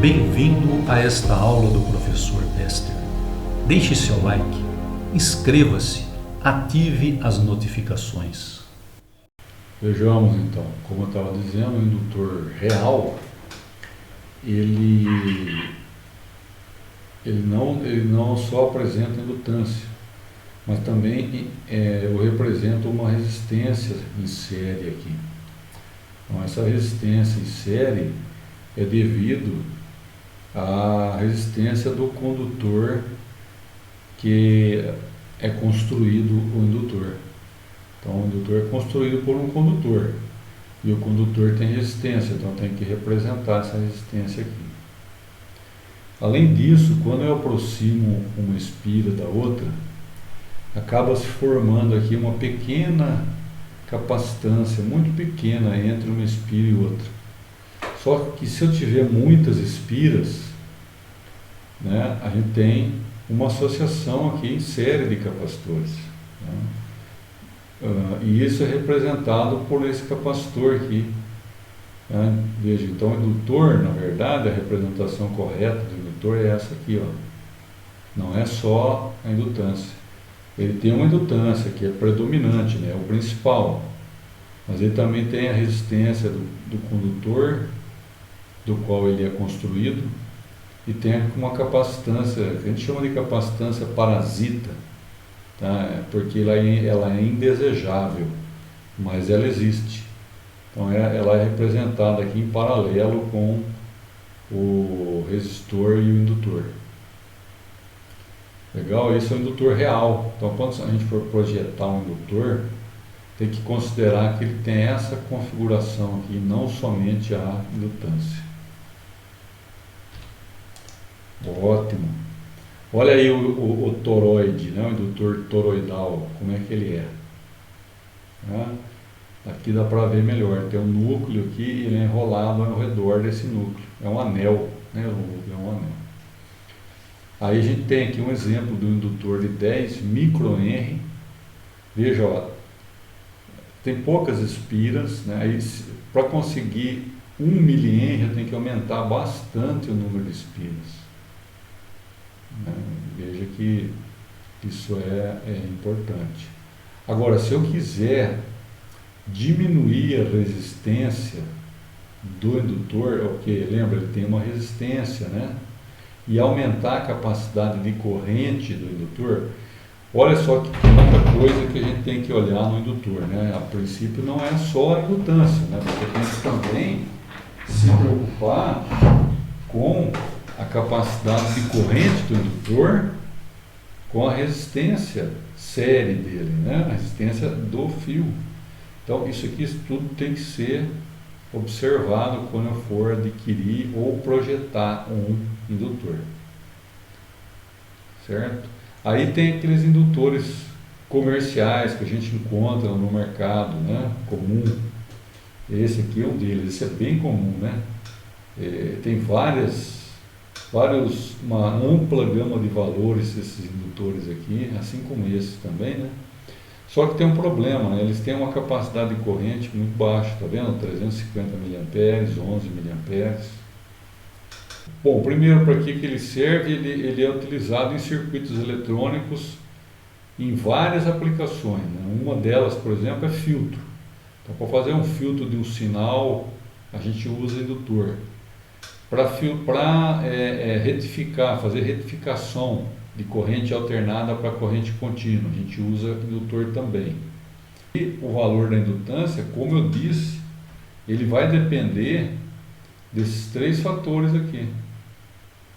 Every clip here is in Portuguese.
Bem-vindo a esta aula do professor Bester. Deixe seu like, inscreva-se, ative as notificações. Vejamos então, como eu estava dizendo, o indutor real, ele não só apresenta indutância, mas também eu represento uma resistência em série aqui. Então, essa resistência em série é devido à resistência do condutor que é construído o indutor. Então, o indutor é construído por um condutor e o condutor tem resistência, então tem que representar essa resistência aqui. Além disso, quando eu aproximo uma espira da outra, acaba se formando aqui uma pequena capacitância, muito pequena, entre uma espira e outra. Só que se eu tiver muitas espiras, né, a gente tem uma associação aqui em série de capacitores. Né? E isso é representado por esse capacitor aqui. Né? Veja, então o indutor, na verdade, a representação correta do indutor é essa aqui, ó. Não é só a indutância. Ele tem uma indutância que é predominante, né, o principal, mas ele também tem a resistência do condutor, do qual ele é construído, e tem uma capacitância, que a gente chama de capacitância parasita, tá? Porque ela é indesejável, mas ela existe. Então ela é representada aqui em paralelo com o resistor e o indutor. Legal? Esse é o indutor real. Então, quando a gente for projetar um indutor, tem que considerar que ele tem essa configuração aqui, não somente a indutância. Ótimo. Olha aí o toroide, né? O indutor toroidal, como é que ele é. Né? Aqui dá para ver melhor. Tem um núcleo aqui e ele é enrolado ao redor desse núcleo. É um anel, né? É um anel. Aí a gente tem aqui um exemplo do indutor de 10 microhenry. Veja, ó, tem poucas espiras, né? Para conseguir 1 milihenry eu tenho que aumentar bastante o número de espiras. Veja que isso é importante. Agora, se eu quiser diminuir a resistência do indutor, ok, lembra, ele tem uma resistência, né? E aumentar a capacidade de corrente do indutor, olha só que tem outra coisa que a gente tem que olhar no indutor, né? A princípio não é só a indutância, né? Você tem que também se preocupar com a capacidade de corrente do indutor, com a resistência série dele, né? A resistência do fio. Então isso aqui tudo tem que ser observado quando eu for adquirir ou projetar um indutor, certo? Aí tem aqueles indutores comerciais que a gente encontra no mercado, né? Comum. Esse aqui é um deles, esse é bem comum, né? Tem uma ampla gama de valores esses indutores aqui, assim como esse também, né? Só que tem um problema, né? Eles têm uma capacidade de corrente muito baixa, tá vendo? 350 mA, 11 mA. Bom, primeiro, para que ele serve? Ele é utilizado em circuitos eletrônicos em várias aplicações, né? Uma delas, por exemplo, é filtro. Então, para fazer um filtro de um sinal, a gente usa indutor. Para fazer retificação de corrente alternada para corrente contínua, a gente usa indutor também. E o valor da indutância, como eu disse, ele vai depender desses três fatores aqui.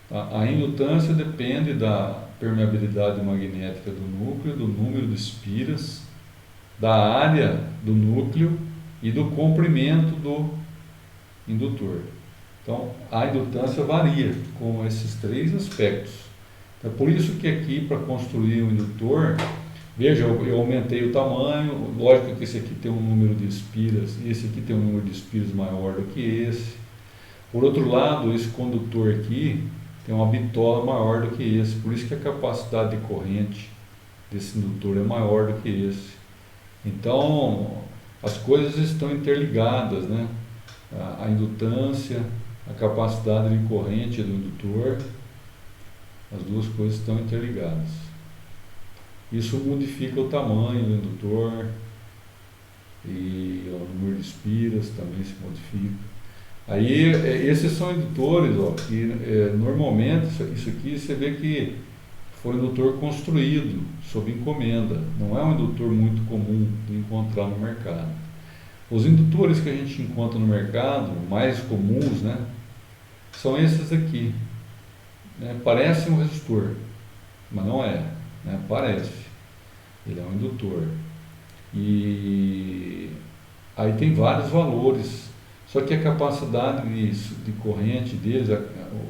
Tá? A indutância depende da permeabilidade magnética do núcleo, do número de espiras, da área do núcleo e do comprimento do indutor. Então, a indutância varia com esses três aspectos. É por isso que aqui, para construir um indutor, veja, eu aumentei o tamanho, lógico que esse aqui tem um número de espiras, esse aqui tem um número de espiras maior do que esse. Por outro lado, esse condutor aqui tem uma bitola maior do que esse, por isso que a capacidade de corrente desse indutor é maior do que esse. Então, as coisas estão interligadas, né? A indutância, a capacidade de corrente do indutor, as duas coisas estão interligadas. Isso modifica o tamanho do indutor e o número de espiras também se modifica. Aí, esses são indutores, ó, que normalmente, isso aqui você vê que foi um indutor construído sob encomenda, não é um indutor muito comum de encontrar no mercado. Os indutores que a gente encontra no mercado, mais comuns, né, são esses aqui. Né, parece um resistor, mas não é, né, parece. Ele é um indutor. E aí tem vários valores, só que a capacidade de corrente deles, a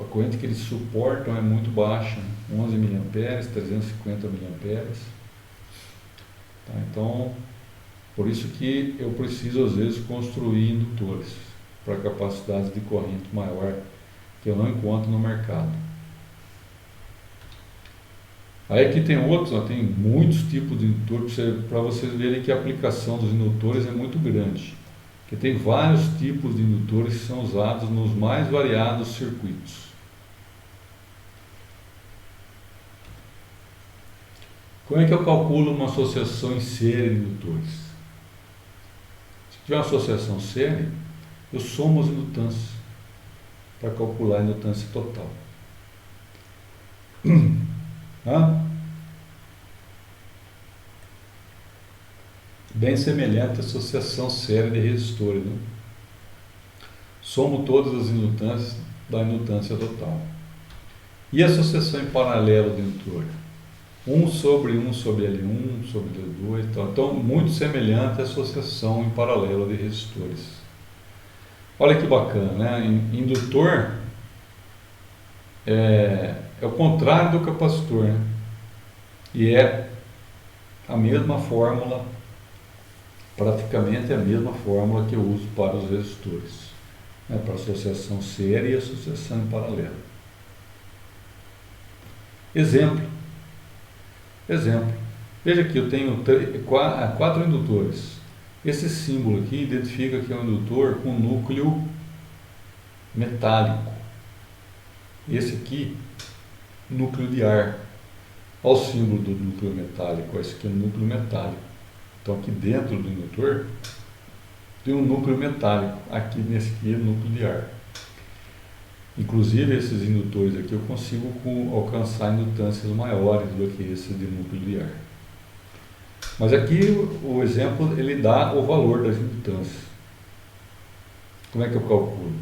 corrente que eles suportam é muito baixa, 11 mA, 350 mA. Tá, então, por isso que eu preciso às vezes construir indutores para capacidade de corrente maior, que eu não encontro no mercado. Aí aqui tem outros, ó, tem muitos tipos de indutores, para vocês verem que a aplicação dos indutores é muito grande. Porque tem vários tipos de indutores que são usados nos mais variados circuitos. Como é que eu calculo uma associação em série de indutores? Se tiver uma associação série, eu somo as indutâncias para calcular a indutância total. Bem semelhante à associação série de resistores, né? Somo todas as indutâncias da indutância total. E a associação em paralelo de indutor? 1 sobre L1 sobre L2, então muito semelhante à associação em paralelo de resistores. Olha que bacana, né? Indutor é o contrário do capacitor, né? E é a mesma fórmula, praticamente a mesma fórmula que eu uso para os resistores, né? Para associação série e associação em paralelo. Exemplo. Veja aqui, eu tenho 4 indutores. Esse símbolo aqui identifica que é um indutor com núcleo metálico. Esse aqui, núcleo de ar. Olha o símbolo do núcleo metálico. Esse aqui é o núcleo metálico. Então aqui dentro do indutor tem um núcleo metálico. Aqui nesse aqui é o núcleo de ar. Inclusive esses indutores aqui eu consigo alcançar indutâncias maiores do que esse de núcleo de ar. Mas aqui o exemplo ele dá o valor das indutâncias. Como é que eu calculo?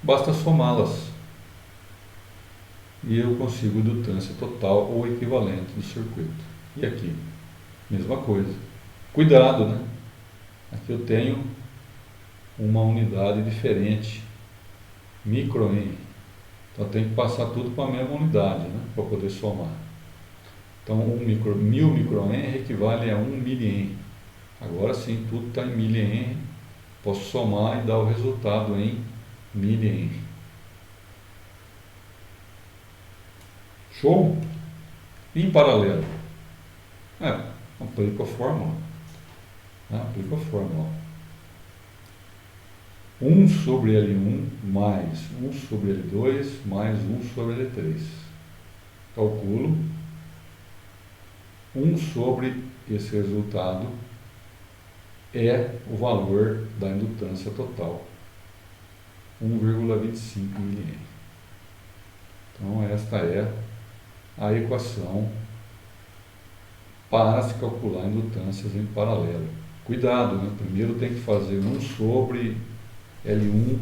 Basta somá-las e eu consigo indutância total ou equivalente do circuito. E aqui, mesma coisa. Cuidado, né? Aqui eu tenho uma unidade diferente, microhenry. Então eu tenho que passar tudo para a mesma unidade, né? Para poder somar. Então 1000 microhenry equivale a 1 milihenry. Agora sim, tudo está em milihenry. Posso somar e dar o resultado em milihenry. Show? E em paralelo? Aplico a fórmula. Aplico a fórmula. 1 sobre L1 mais 1 sobre L2 mais 1 sobre L3. Calculo 1 sobre esse resultado é o valor da indutância total, 1,25 mA. Então esta é a equação para se calcular indutâncias em paralelo. Cuidado, né? Primeiro tem que fazer 1 sobre L1,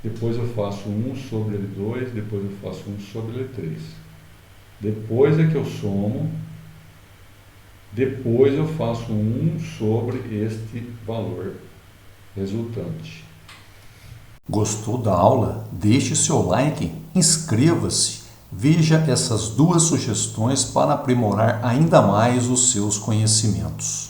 depois eu faço 1 sobre L2, depois eu faço 1 sobre L3. Depois é que eu somo, depois eu faço 1 sobre este valor resultante. Gostou da aula? Deixe seu like, inscreva-se, veja essas 2 sugestões para aprimorar ainda mais os seus conhecimentos.